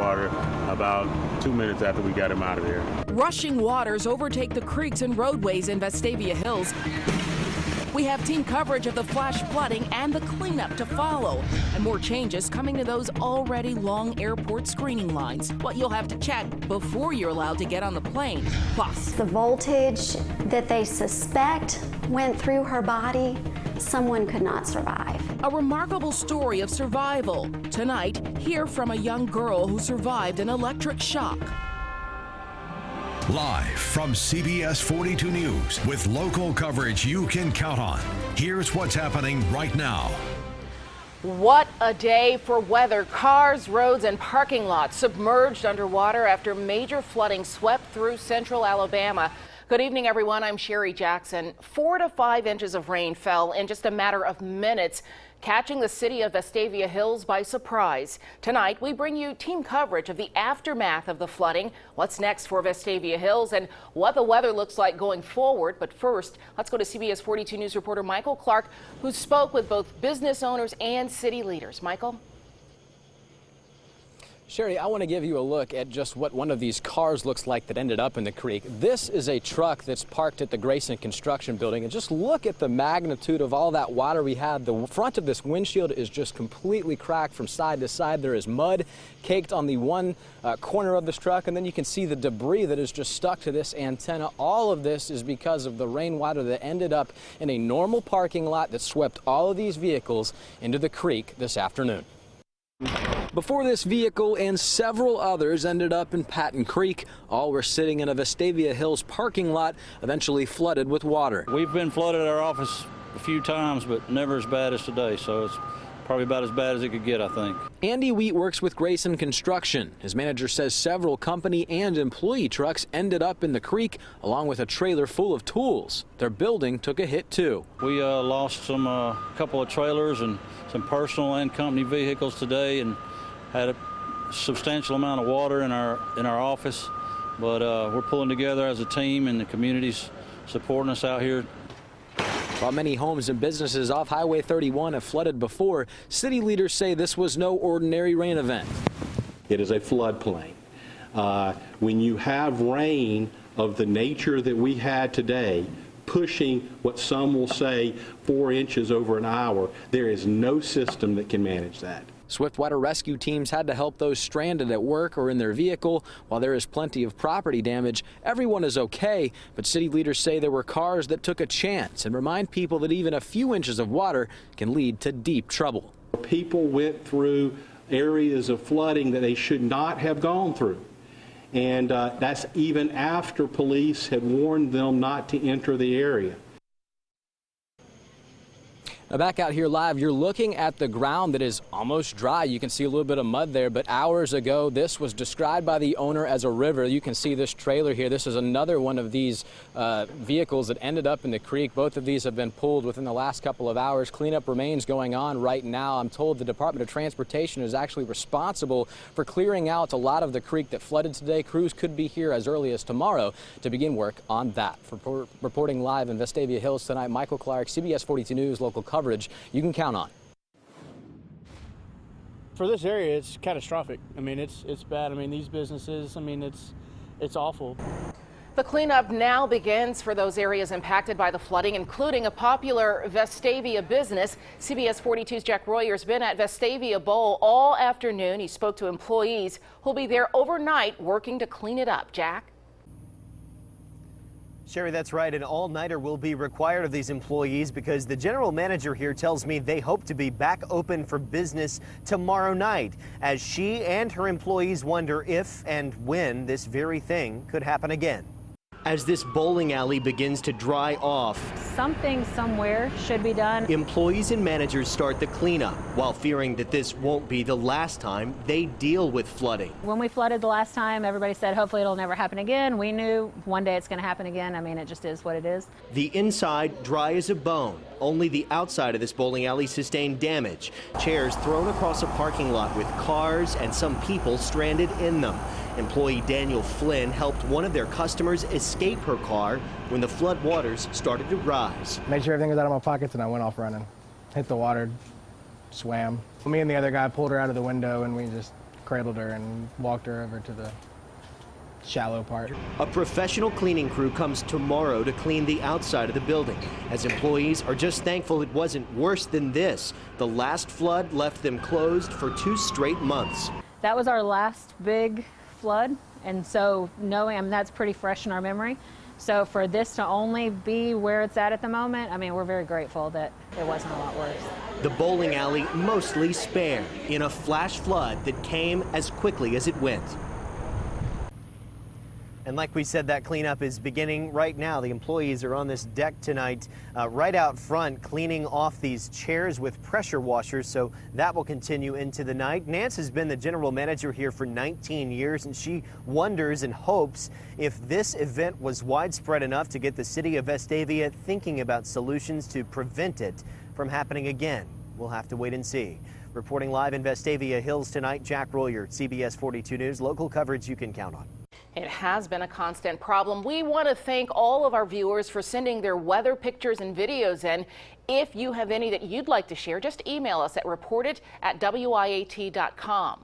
water about 2 minutes after we got him out of there. Rushing waters overtake the creeks and roadways in Vestavia Hills. We have team coverage of the flash flooding and the cleanup to follow, and more changes coming to those already long airport screening lines. What you'll have to check before you're allowed to get on the plane. Plus, the voltage that they suspect went through her body, someone could not survive. A remarkable story of survival. Tonight, hear from a young girl who survived an electric shock. Live from CBS 42 News with local coverage you can count on. Here's what's happening right now. What a day for weather. Cars, roads, and parking lots submerged underwater after major flooding swept through central Alabama. Good evening, everyone. I'm Sherry Jackson. 4 to 5 inches of rain fell in just a matter of minutes, catching the city of Vestavia Hills by surprise. Tonight, we bring you team coverage of the aftermath of the flooding, what's next for Vestavia Hills, and what the weather looks like going forward. But first, let's go to CBS 42 News reporter Michael Clark, who spoke with both business owners and city leaders. Michael? Sherry, I want to give you a look at just what one of these cars looks like that ended up in the creek. This is a truck that's parked at the Grayson Construction Building, and just look at the magnitude of all that water we had. The front of this windshield is just completely cracked from side to side. There is mud caked on the one corner of this truck, and then you can see the debris that is just stuck to this antenna. All of this is because of the rainwater that ended up in a normal parking lot that swept all of these vehicles into the creek this afternoon. Before this vehicle and several others ended up in Patton Creek, all were sitting in a Vestavia Hills parking lot, eventually flooded with water. We've been flooded at our office a few times, but never as bad as today, so it's probably about as bad as it could get, I think. Andy Wheat works with Grayson Construction. His manager says several company and employee trucks ended up in the creek, along with a trailer full of tools. Their building took a hit, too. We lost some couple of trailers and some personal and company vehicles today, and had a substantial amount of water in our office. But we're pulling together as a team, and the community's supporting us out here. While many homes and businesses off Highway 31 have flooded before, city leaders say this was no ordinary rain event. It is a floodplain. When you have rain of the nature that we had today, pushing what some will say 4 inches over an hour, there is no system that can manage that. Swiftwater rescue teams had to help those stranded at work or in their vehicle. While there is plenty of property damage, everyone is okay, but city leaders say there were cars that took a chance and remind people that even a few inches of water can lead to deep trouble. People went through areas of flooding that they should not have gone through, and that's even after police had warned them not to enter the area. Now back out here live, you're looking at the ground that is almost dry. You can see a little bit of mud there, but hours ago, this was described by the owner as a river. You can see this trailer here. This is another one of these vehicles that ended up in the creek. Both of these have been pulled within the last couple of hours. Cleanup remains going on right now. I'm told the Department of Transportation is actually responsible for clearing out a lot of the creek that flooded today. Crews could be here as early as tomorrow to begin work on that. For reporting live in Vestavia Hills tonight, Michael Clark, CBS 42 News, local coverage you can count on. For this area, it's catastrophic. I mean, it's bad. I mean, these businesses, I mean, it's awful. The cleanup now begins for those areas impacted by the flooding, including a popular Vestavia business. CBS 42's Jack Royer's been at Vestavia Bowl all afternoon. He spoke to employees who'll be there overnight working to clean it up. Jack? Sherry, that's right. An all-nighter will be required of these employees because the general manager here tells me they hope to be back open for business tomorrow night, as she and her employees wonder if and when this very thing could happen again. As this bowling alley begins to dry off, something somewhere should be done. Employees and managers start the cleanup while fearing that this won't be the last time they deal with flooding. When we flooded the last time, everybody said hopefully it'll never happen again. We knew one day it's going to happen again. I mean, it just is what it is. The inside dry as a bone. Only the outside of this bowling alley sustained damage. Chairs thrown across a parking lot with cars and some people stranded in them. Employee Daniel Flynn helped one of their customers escape her car when the flood waters started to rise. Made sure everything was out of my pockets and I went off running. Hit the water, swam. Me and the other guy pulled her out of the window and we just cradled her and walked her over to the shallow part. A professional cleaning crew comes tomorrow to clean the outside of the building, as employees are just thankful it wasn't worse than this. The last flood left them closed for 2 straight months. That was our last big flood, and so knowing, I mean, that's pretty fresh in our memory. So for this to only be where it's at the moment, I mean, we're very grateful that it wasn't a lot worse. The bowling alley mostly spared in a flash flood that came as quickly as it went. And like we said, that cleanup is beginning right now. The employees are on this deck tonight, right out front, cleaning off these chairs with pressure washers, so that will continue into the night. Nance has been the general manager here for 19 years, and she wonders and hopes if this event was widespread enough to get the city of Vestavia thinking about solutions to prevent it from happening again. We'll have to wait and see. Reporting live in Vestavia Hills tonight, Jack Royer, CBS 42 News, local coverage you can count on. It has been a constant problem. We want to thank all of our viewers for sending their weather pictures and videos in. If you have any that you'd like to share, just email us at reportit@wiat.com.